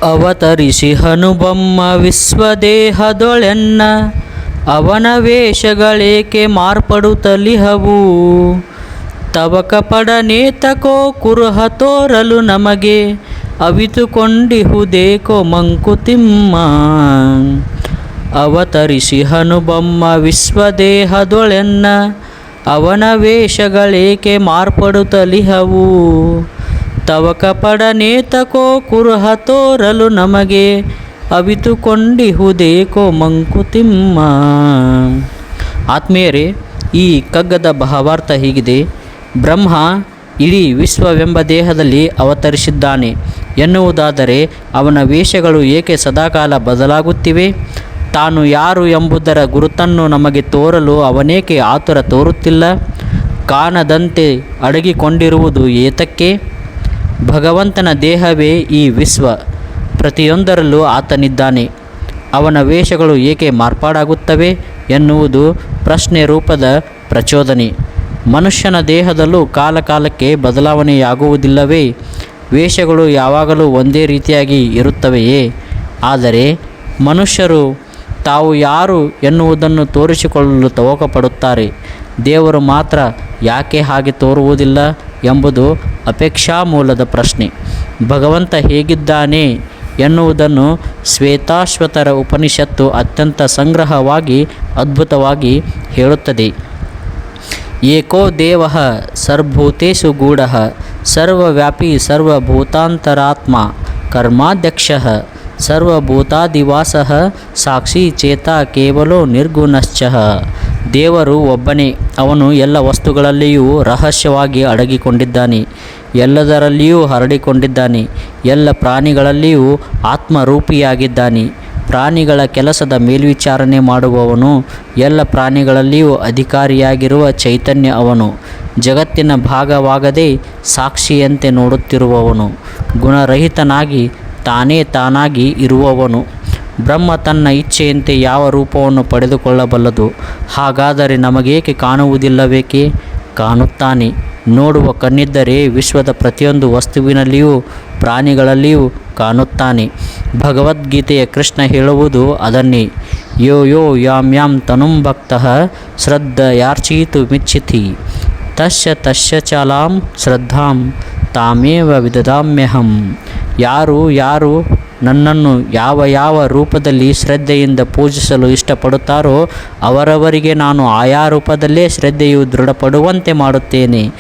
ಅವತರಿಸಿ ಹನುಬೊಮ್ಮ ವಿಶ್ವದೇಹದೊಳೆನ್ನ ಅವನ ವೇಷಗಳೇಕೆ ಮಾರ್ಪಡುತ್ತಲಿಹವು. ತವಕ ಪಡನೇತಕೋ ಕುರುಹ ತೋರಲು ನಮಗೆ ಅವಿತುಕೊಂಡಿಹುದೇಕೋ ಮಂಕುತಿಮ್ಮ. ಅವತರಿಸಿ ಹನುಬೊಮ್ಮ ವಿಶ್ವದೇಹದೊಳೆನ್ನ ಅವನ ವೇಷಗಳೇಕೆ ಮಾರ್ಪಡುತ್ತಲಿಹವು. ತವಕ ಪಡನೇತಕೋ ಕುರುಹ ತೋರಲು ನಮಗೆ ಅವಿತುಕೊಂಡಿಹುದೇಕೋ ಮಂಕುತಿಮ್ಮ. ಆತ್ಮೀಯರೇ, ಈ ಕಗ್ಗದ ಭಾವಾರ್ಥ ಹೀಗಿದೆ. ಬ್ರಹ್ಮ ಇಡೀ ವಿಶ್ವವೆಂಬ ದೇಹದಲ್ಲಿ ಅವತರಿಸಿದ್ದಾನೆ ಎನ್ನುವುದಾದರೆ ಅವನ ವೇಷಗಳು ಏಕೆ ಸದಾಕಾಲ ಬದಲಾಗುತ್ತಿವೆ? ತಾನು ಯಾರು ಎಂಬುದರ ಗುರುತನ್ನು ನಮಗೆ ತೋರಲು ಅವನೇಕೆ ಆತುರ ತೋರುತ್ತಿಲ್ಲ? ಕಾಣದಂತೆ ಅಡಗಿಕೊಂಡಿರುವುದು ಏತಕ್ಕೆ? ಭಗವಂತನ ದೇಹವೇ ಈ ವಿಶ್ವ, ಪ್ರತಿಯೊಂದರಲ್ಲೂ ಆತನಿದ್ದಾನೆ. ಅವನ ವೇಷಗಳು ಏಕೆ ಮಾರ್ಪಾಡಾಗುತ್ತವೆ ಎನ್ನುವುದು ಪ್ರಶ್ನೆ ರೂಪದ ಪ್ರಚೋದನೆ. ಮನುಷ್ಯನ ದೇಹದಲ್ಲೂ ಕಾಲಕಾಲಕ್ಕೆ ಬದಲಾವಣೆಯಾಗುವುದಿಲ್ಲವೇ? ವೇಷಗಳು ಯಾವಾಗಲೂ ಒಂದೇ ರೀತಿಯಾಗಿ ಇರುತ್ತವೆಯೇ? ಆದರೆ ಮನುಷ್ಯರು ತಾವು ಯಾರು ಎನ್ನುವುದನ್ನು ತೋರಿಸಿಕೊಳ್ಳಲು ತವಕಪಡುತ್ತಾರೆ. ದೇವರು ಮಾತ್ರ ಯಾಕೆ ಹಾಗೆ ತೋರುವುದಿಲ್ಲ ಎಂಬುದು ಅಪೇಕ್ಷಾ ಮೂಲದ ಪ್ರಶ್ನೆ. ಭಗವಂತ ಹೇಗಿದ್ದಾನೆ ಎನ್ನುವುದನ್ನು ಶ್ವೇತಾಶ್ವತರ ಉಪನಿಷತ್ತು ಅತ್ಯಂತ ಸಂಗ್ರಹವಾಗಿ ಅದ್ಭುತವಾಗಿ ಹೇಳುತ್ತದೆ. ಏಕೋ ದೇವಃ ಸರ್ವಭೂತೇಷು ಗೂಢಃ ಸರ್ವವ್ಯಾಪಿ ಸರ್ವಭೂತಾಂತರಾತ್ಮ ಕರ್ಮಾಧ್ಯಕ್ಷಃ ಸರ್ವಭೂತಾದಿವಾಸಃ ಸಾಕ್ಷಿ ಚೇತ ಕೇವಲೋ ನಿರ್ಗುಣಶ್ಚಃ. ದೇವರು ಒಬ್ಬನೇ. ಅವನು ಎಲ್ಲ ವಸ್ತುಗಳಲ್ಲಿಯೂ ರಹಸ್ಯವಾಗಿ ಅಡಗಿಕೊಂಡಿದ್ದಾನೆ, ಎಲ್ಲದರಲ್ಲಿಯೂ ಹರಡಿಕೊಂಡಿದ್ದಾನೆ, ಎಲ್ಲ ಪ್ರಾಣಿಗಳಲ್ಲಿಯೂ ಆತ್ಮರೂಪಿಯಾಗಿದ್ದಾನೆ. ಪ್ರಾಣಿಗಳ ಕೆಲಸದ ಮೇಲ್ವಿಚಾರಣೆ ಮಾಡುವವನು, ಎಲ್ಲ ಪ್ರಾಣಿಗಳಲ್ಲಿಯೂ ಅಧಿಕಾರಿಯಾಗಿರುವ ಚೈತನ್ಯ ಅವನು. ಜಗತ್ತಿನ ಭಾಗವಾಗದೆ ಸಾಕ್ಷಿಯಂತೆ ನೋಡುತ್ತಿರುವವನು, ಗುಣರಹಿತನಾಗಿ ತಾನೇ ತಾನಾಗಿ ಇರುವವನು. ಬ್ರಹ್ಮ ತನ್ನ ಇಚ್ಛೆಯಂತೆ ಯಾವ ರೂಪವನ್ನು ಪಡೆದುಕೊಳ್ಳಬಲ್ಲದು? ಹಾಗಾದರೆ ನಮಗೇಕೆ ಕಾಣುವುದಿಲ್ಲಬೇಕೆ? ಕಾಣುತ್ತಾನೆ. ನೋಡುವ ಕಣ್ಣಿದ್ದರೆ ವಿಶ್ವದ ಪ್ರತಿಯೊಂದು ವಸ್ತುವಿನಲ್ಲಿಯೂ ಪ್ರಾಣಿಗಳಲ್ಲಿಯೂ ಕಾಣುತ್ತಾನೆ. ಭಗವದ್ಗೀತೆಯ ಕೃಷ್ಣ ಹೇಳುವುದು ಅದನ್ನೇ. ಯೋ ಯೋ ಯಾಂ ಯಾಂ ತನುಂ ಭಕ್ತಃ ಶ್ರದ್ಧಯಾರ್ಚಿತು ಮಿಚ್ಛತಿ ತಸ್ಯ ತಸ್ಯ ಚಾಲಾಂ ಶ್ರದ್ಧಾಂ ತಾಮೇವ ವಿದದಾಮ್ಯಹಂ. ಯಾರು ನನ್ನನ್ನು ಯಾವ ಯಾವ ರೂಪದಲ್ಲಿ ಶ್ರದ್ಧೆಯಿಂದ ಪೂಜಿಸಲು ಇಷ್ಟಪಡುತ್ತಾರೋ ಅವರವರಿಗೆ ನಾನು ಆಯಾ ರೂಪದಲ್ಲೇ ಶ್ರದ್ಧೆಯು ದೃಢಪಡುವಂತೆ ಮಾಡುತ್ತೇನೆ.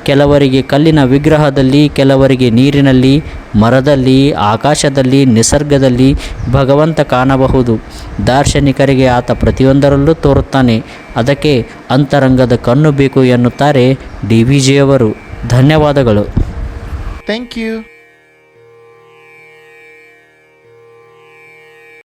ಕೆಲವರಿಗೆ ಕಲ್ಲಿನ ವಿಗ್ರಹದಲ್ಲಿ, ಕೆಲವರಿಗೆ ನೀರಿನಲ್ಲಿ, ಮರದಲ್ಲಿ, ಆಕಾಶದಲ್ಲಿ, ನಿಸರ್ಗದಲ್ಲಿ ಭಗವಂತ ಕಾಣಬಹುದು. ದಾರ್ಶನಿಕರಿಗೆ ಆತ ಪ್ರತಿಯೊಂದರಲ್ಲೂ ತೋರುತ್ತಾನೆ. ಅದಕ್ಕೆ ಅಂತರಂಗದ ಕಣ್ಣು ಬೇಕು ಎನ್ನುತ್ತಾರೆ ಡಿ.ವಿ.ಜಿಯವರು. ಧನ್ಯವಾದಗಳು. Thank you.